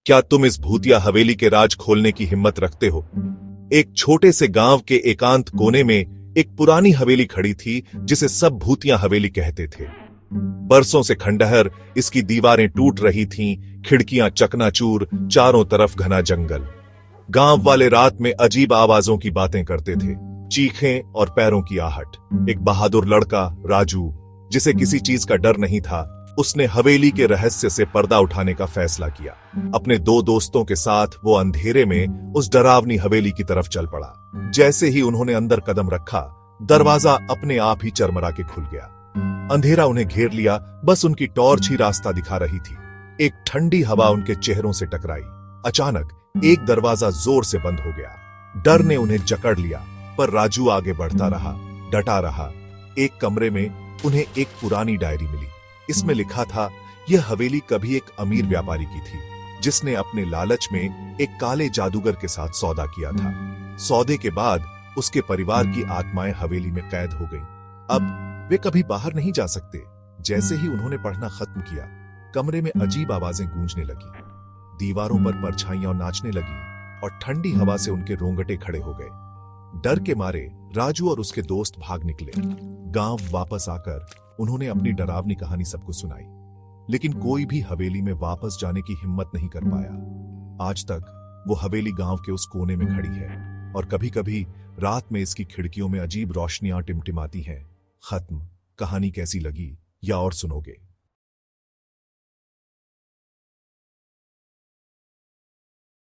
क्या तुम इस भूतिया हवेली के राज खोलने की हिम्मत रखते हो? एक छोटे से गांव के एकांत कोने में एक पुरानी हवेली खड़ी थी जिसे सब भूतिया हवेली कहते थे। बरसों से खंडहर, इसकी दीवारें टूट रही थीं, खिड़कियां चकनाचूर, चारों तरफ घना जंगल। गांव वाले रात में अजीब आवाजों की बातें करते थे, चीखें और पैरों की आहट। एक बहादुर लड़का राजू, जिसे किसी चीज का डर नहीं था, उसने हवेली के रहस्य से पर्दा उठाने का फैसला किया। अपने दो दोस्तों के साथ वो अंधेरे में उस डरावनी हवेली की तरफ चल पड़ा। जैसे ही उन्होंने अंदर कदम रखा, दरवाजा अपने आप ही चरमरा के खुल गया। अंधेरा उन्हें घेर लिया, बस उनकी टॉर्च ही रास्ता दिखा रही थी। एक ठंडी हवा उनके चेहरों से टकराई। अचानक एक दरवाजा जोर से बंद हो गया। डर ने उन्हें जकड़ लिया, पर राजू आगे बढ़ता रहा, डटा रहा। एक कमरे में उन्हें एक पुरानी डायरी मिली। इसमें लिखा था, यह हवेली कभी एक अमीर व्यापारी की थी, जिसने अपने लालच में एक काले जादूगर के साथ सौदा किया था। सौदे के बाद उसके परिवार की आत्माएं हवेली में कैद हो गईं। अब वे कभी बाहर नहीं जा सकते। जैसे ही उन्होंने पढ़ना खत्म किया, कमरे में अजीब आवाजें गूंजने लगी, दीवारों पर परछाइयां नाचने लगी और ठंडी हवा से उनके रोंगटे खड़े हो गए। डर के मारे राजू और उसके दोस्त भाग निकले। गांव वापस आकर उन्होंने अपनी डरावनी कहानी सबको सुनाई, लेकिन कोई भी हवेली में वापस जाने की हिम्मत नहीं कर पाया। आज तक वो हवेली गांव के उस कोने में खड़ी है और कभी कभी रात में इसकी खिड़कियों में अजीब रोशनियां टिमटिमाती हैं। खत्म। कहानी कैसी लगी या और सुनोगे?